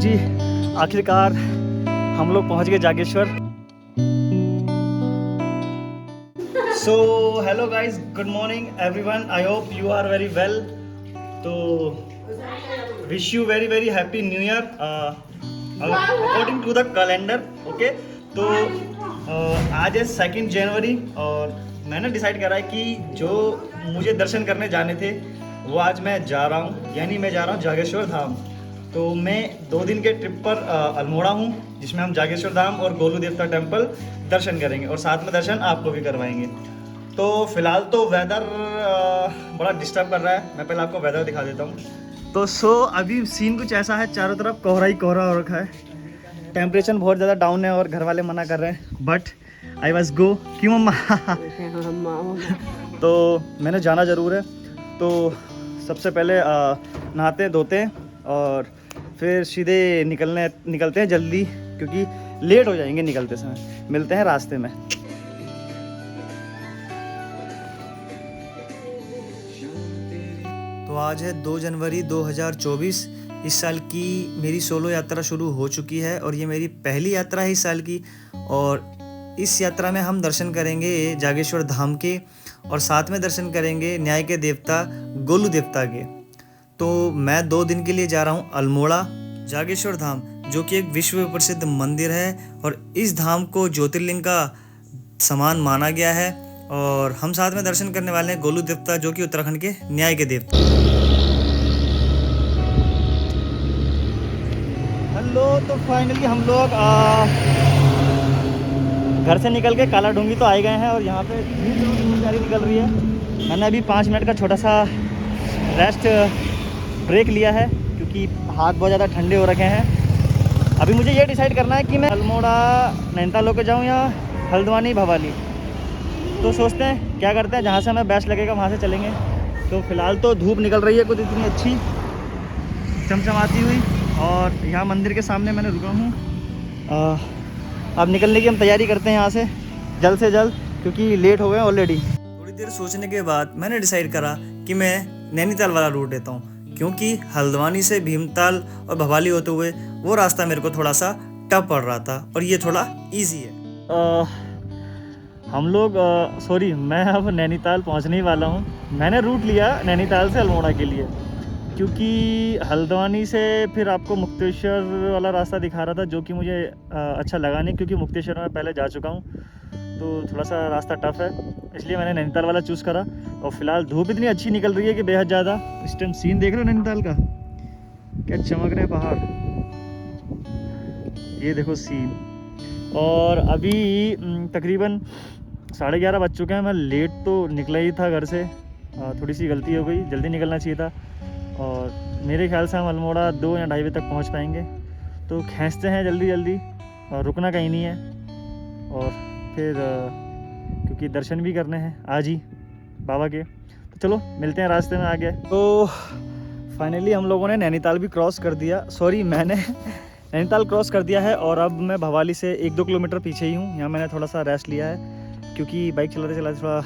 जी आखिरकार हम लोग पहुंच गए Jageshwar. So hello guys, good morning everyone, I hope you are very well. तो wish you very very happy new year according to the calendar. Okay, तो आज है 2 जनवरी और मैंने डिसाइड करा है कि जो मुझे दर्शन करने जाने थे वो आज मैं जा रहा हूँ, यानी मैं जा रहा हूँ जागेश्वर धाम। तो मैं 2 दिन के ट्रिप पर अल्मोड़ा हूँ, जिसमें हम जागेश्वर धाम और गोलू देवता टेम्पल दर्शन करेंगे और साथ में दर्शन आपको भी करवाएंगे। तो फिलहाल तो वेदर बड़ा डिस्टर्ब कर रहा है, मैं पहले आपको वेदर दिखा देता हूँ। तो अभी सीन कुछ ऐसा है, चारों तरफ कोहरा ही कोहरा हो रखा है, टेम्परेचर बहुत ज़्यादा डाउन है और घर वाले मना कर रहे हैं, बट आई वाज गो। क्यों मम्मा? तो मैंने जाना ज़रूर है। तो सबसे पहले नहाते धोते हैं और फिर सीधे निकलते हैं जल्दी, क्योंकि लेट हो जाएंगे निकलते समय। मिलते हैं रास्ते में। तो आज है 2 जनवरी 2024। इस साल की मेरी सोलो यात्रा शुरू हो चुकी है और ये मेरी पहली यात्रा है इस साल की। और इस यात्रा में हम दर्शन करेंगे जागेश्वर धाम के और साथ में दर्शन करेंगे न्याय के देवता गोलू देवता के। तो मैं 2 दिन के लिए जा रहा हूँ अल्मोड़ा जागेश्वर धाम, जो कि एक विश्व प्रसिद्ध मंदिर है और इस धाम को ज्योतिर्लिंग का समान माना गया है। और हम साथ में दर्शन करने वाले हैं गोलू देवता, जो कि उत्तराखंड के न्याय के देवता। हेलो, तो फाइनली हम लोग घर से निकल के काला डूंगी तो आए गए हैं और यहाँ पे धूप जारी निकल रही है। मैंने अभी 5 मिनट का छोटा सा रेस्ट ब्रेक लिया है, क्योंकि हाथ बहुत ज़्यादा ठंडे हो रखे हैं। अभी मुझे ये डिसाइड करना है कि मैं अल्मोड़ा नैनीताल होकर जाऊँ या हल्द्वानी भवाली। तो सोचते हैं क्या करते हैं, जहाँ से हमें बेस्ट लगेगा वहाँ से चलेंगे। तो फ़िलहाल तो धूप निकल रही है कुछ इतनी अच्छी चमचमाती हुई, और यहाँ मंदिर के सामने मैंने रुका हूँ। अब निकलने की हम तैयारी करते हैं यहाँ से जल्द, क्योंकि लेट हो गए ऑलरेडी। थोड़ी देर सोचने के बाद मैंने डिसाइड करा कि मैं नैनीताल वाला रूट लेता हूँ, क्योंकि हल्द्वानी से भीमताल और भवाली होते हुए वो रास्ता मेरे को थोड़ा सा टफ पड़ रहा था और ये थोड़ा इजी है। हम लोग मैं अब नैनीताल पहुँचने ही वाला हूँ। मैंने रूट लिया नैनीताल से अल्मोड़ा के लिए, क्योंकि हल्द्वानी से फिर आपको मुक्तेश्वर वाला रास्ता दिखा रहा था, जो कि मुझे अच्छा लगा नहीं, क्योंकि मुक्तेश्वर में पहले जा चुका हूँ तो थोड़ा सा रास्ता टफ है, इसलिए मैंने नैनीताल वाला चूज़ करा। और फिलहाल धूप इतनी अच्छी निकल रही है कि बेहद ज़्यादा। इस टाइम सीन देख रहे हो नैनीताल का, क्या चमक रहे हैं पहाड़, ये देखो सीन। और अभी तकरीबन 11:30 बज चुके हैं। मैं लेट तो निकला ही था घर से, थोड़ी सी गलती हो गई, जल्दी निकलना चाहिए था। और मेरे ख्याल से हम अल्मोड़ा 2 या 2:30 बजे तक पहुंच पाएंगे। तो खींचते हैं जल्दी और रुकना कहीं नहीं है। और फिर क्योंकि दर्शन भी करने हैं आज ही बाबा के, तो चलो मिलते हैं रास्ते में आगे। तो फाइनली हम लोगों ने नैनीताल भी क्रॉस कर दिया, मैंने नैनीताल क्रॉस कर दिया है। और अब मैं भवाली से 1-2 किलोमीटर पीछे ही हूँ। यहाँ मैंने थोड़ा सा रेस्ट लिया है, क्योंकि बाइक चलाते थोड़ा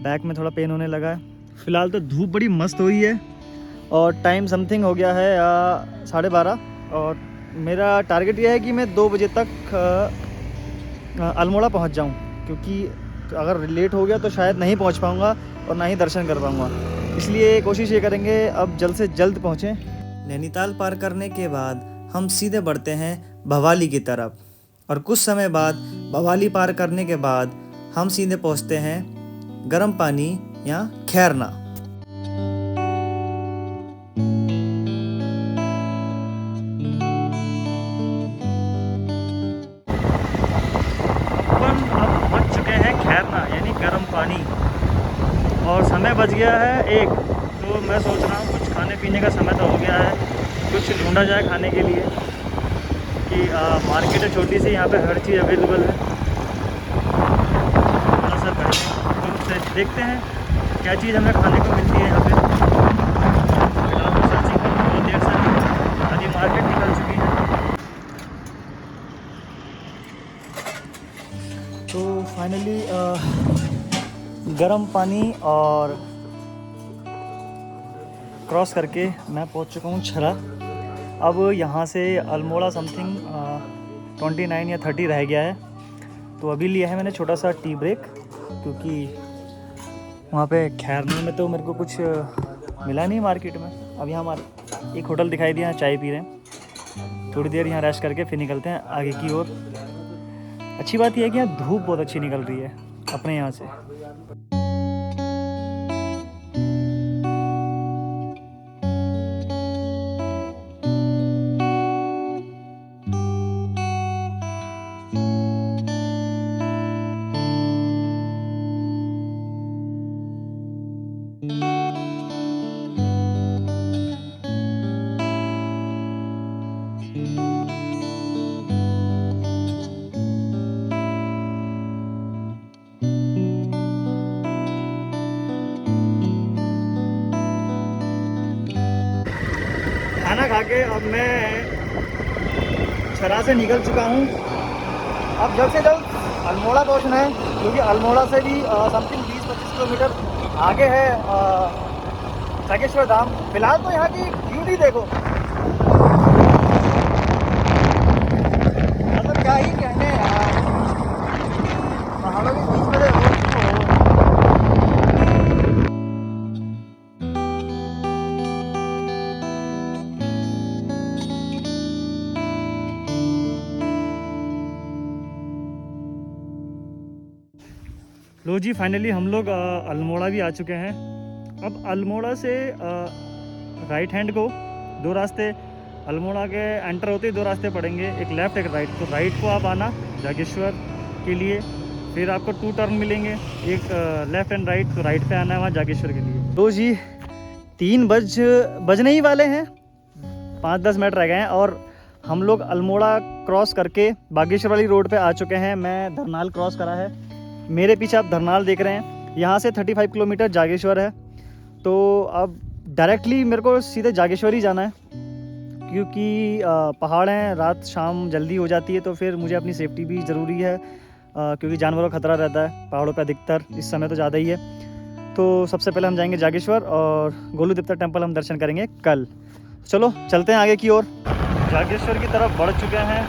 बैक में थोड़ा पेन होने लगा है। फ़िलहाल तो धूप बड़ी मस्त हुई है और टाइम समथिंग हो गया है 12:30। और मेरा टारगेट ये है कि मैं 2 बजे तक अल्मोड़ा पहुंच जाऊं, क्योंकि अगर लेट हो गया तो शायद नहीं पहुंच पाऊंगा और ना ही दर्शन कर पाऊंगा। इसलिए कोशिश ये करेंगे अब जल्द से जल्द पहुंचें। नैनीताल पार करने के बाद हम सीधे बढ़ते हैं भवाली की तरफ, और कुछ समय बाद भवाली पार करने के बाद हम सीधे पहुंचते हैं गर्म पानी या खैरना। अपन अब पहुंच चुके हैं खैरना, यानी गर्म पानी, और समय बच गया है 1। तो मैं सोच रहा हूँ कुछ खाने पीने का समय तो हो गया है, कुछ ढूंढा जाए खाने के लिए, कि मार्केट है छोटी सी, यहाँ पे हर चीज़ अवेलेबल है। थोड़ा सा पहले तो देखते हैं क्या चीज़ हमें खाने को मिलती है यहाँ पे। फिलहाल तो सर्चिंग बहुत देर से आधी मार्केट निकल चुकी है। तो फाइनली गर्म पानी और क्रॉस करके मैं पहुँच चुका हूँ छरा। अब यहाँ से अल्मोड़ा समथिंग 29 या 30 रह गया है। तो अभी लिया है मैंने छोटा सा टी ब्रेक, क्योंकि वहाँ पे खैरनों में तो मेरे को कुछ मिला नहीं मार्केट में। अब यहाँ हमारा एक होटल दिखाई दिया, चाय पी रहे हैं, थोड़ी देर यहाँ रेस्ट करके फिर निकलते हैं आगे की ओर। अच्छी बात यह है कि यहाँ धूप बहुत अच्छी निकल रही है अपने यहाँ से। खाना खा के अब मैं छरा से निकल चुका हूँ। अब जल्द से जल्द अल्मोड़ा पहुँचना है, क्योंकि अल्मोड़ा से भी समथिंग 20-25 किलोमीटर आगे है जागेश्वर धाम। फिलहाल तो यहाँ की ब्यूटी देखो, मतलब क्या ही कहने यार, पहाड़ों के बीच में देखो। लो जी, फाइनली हम लोग अल्मोड़ा भी आ चुके हैं। अब अल्मोड़ा से राइट हैंड को दो रास्ते, अल्मोड़ा के एंटर होते ही दो रास्ते पड़ेंगे, एक लेफ़्ट एक राइट। तो राइट को आप आना जागेश्वर के लिए, फिर आपको 2 टर्न मिलेंगे, एक लेफ़्ट एंड राइट। तो राइट पे आना है वहाँ जागेश्वर के लिए। तो जी 3 बजने ही वाले हैं, 5-10 मिनट रह गए हैं और हम लोग अल्मोड़ा क्रॉस करके बागेश्वर वाली रोड पे आ चुके हैं। मैं धरनाल क्रॉस करा है, मेरे पीछे आप धरनाल देख रहे हैं। यहाँ से 35 किलोमीटर जागेश्वर है। तो अब डायरेक्टली मेरे को सीधे जागेश्वर ही जाना है, क्योंकि पहाड़ हैं, रात शाम जल्दी हो जाती है, तो फिर मुझे अपनी सेफ्टी भी ज़रूरी है, क्योंकि जानवरों का खतरा रहता है पहाड़ों पर अधिकतर, इस समय तो ज़्यादा ही है। तो सबसे पहले हम जाएंगे जागेश्वर और गोलू देवता टेम्पल हम दर्शन करेंगे कल। चलो चलते हैं आगे की ओर। जागेश्वर की तरफ बढ़ चुके हैं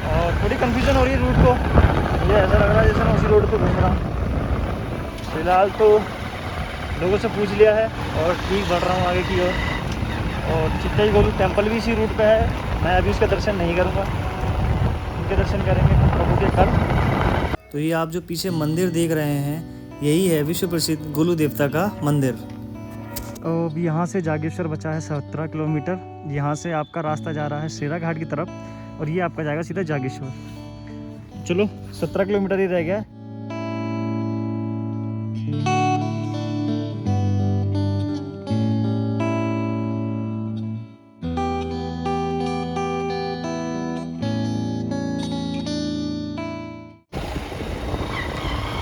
और थोड़ी कन्फ्यूज़न हो रही है रूट को, मुझे ऐसा लग रहा है जैसे मैं उसी रोड पे घूम रहा हूँ। फिलहाल तो लोगों से पूछ लिया है और ठीक बढ़ रहा हूँ आगे की ओर। और चित्तई गोलू टेम्पल भी इसी रूट पे है। मैं अभी उसके दर्शन नहीं करूँगा, उनके दर्शन करेंगे प्रभु के कल। तो ये आप जो पीछे मंदिर देख रहे हैं, यही है विश्व प्रसिद्ध गोलू देवता का मंदिर। अब यहाँ से जागेश्वर बचा है 17 किलोमीटर। यहाँ से आपका रास्ता जा रहा है शेरा घाट की तरफ और ये आपका जाएगा सीधा जागेश्वर। चलो 17 किलोमीटर ही रह गया।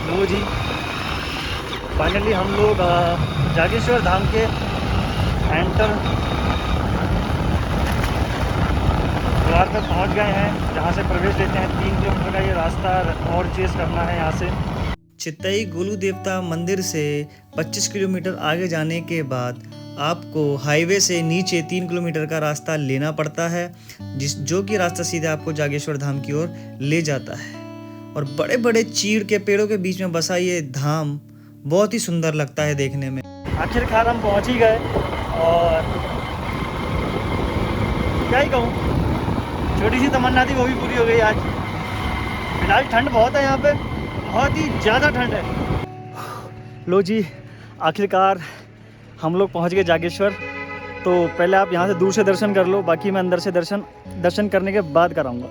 लो जी, फाइनली हम लोग जागेश्वर धाम के एंटर द्वार पे पहुंच गए हैं, जहां से प्रवेश लेते हैं। 3 किलोमीटर का ये रास्ता और चेस करना है यहाँ से। चित्तई गोलू देवता मंदिर से 25 किलोमीटर आगे जाने के बाद आपको हाईवे से नीचे 3 किलोमीटर का रास्ता लेना पड़ता है, जो कि रास्ता सीधे आपको जागेश्वर धाम की ओर ले जाता है। और बड़े बड़े चीड़ के पेड़ों के बीच में बसा ये धाम बहुत ही सुंदर लगता है देखने में। आखिरकार हम पहुंच ही गए और क्या ही कहूँ, छोटी सी तमन्ना थी वो भी पूरी हो गई आज। फिलहाल ठंड बहुत है यहाँ पे, बहुत ही ज़्यादा ठंड है। लो जी, आखिरकार हम लोग पहुँच गए जागेश्वर। तो पहले आप यहाँ से दूर से दर्शन कर लो, बाकी मैं अंदर से दर्शन करने के बाद कराऊँगा।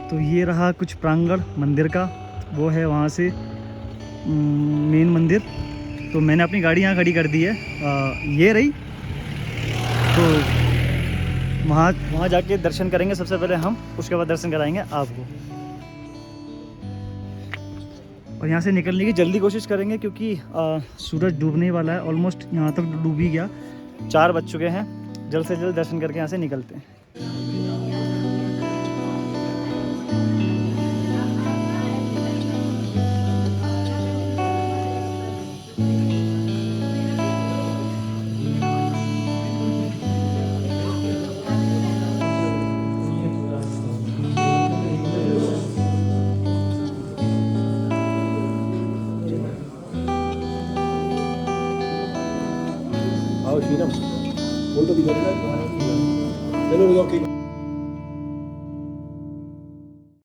तो ये रहा कुछ प्रांगण मंदिर का, वो है वहाँ से मेन मंदिर। तो मैंने अपनी गाड़ी यहाँ खड़ी कर दी है, ये रही। तो वहाँ जाके दर्शन करेंगे सबसे पहले हम, उसके बाद दर्शन कराएंगे आपको। और यहाँ से निकलने की जल्दी कोशिश करेंगे, क्योंकि सूरज डूबने वाला है। ऑलमोस्ट यहाँ तक डूब ही गया, 4 बज चुके हैं। जल्द से जल्द दर्शन करके यहाँ से निकलते हैं। आओ शीनम, बोल तो दिखा देना। चलो ओके।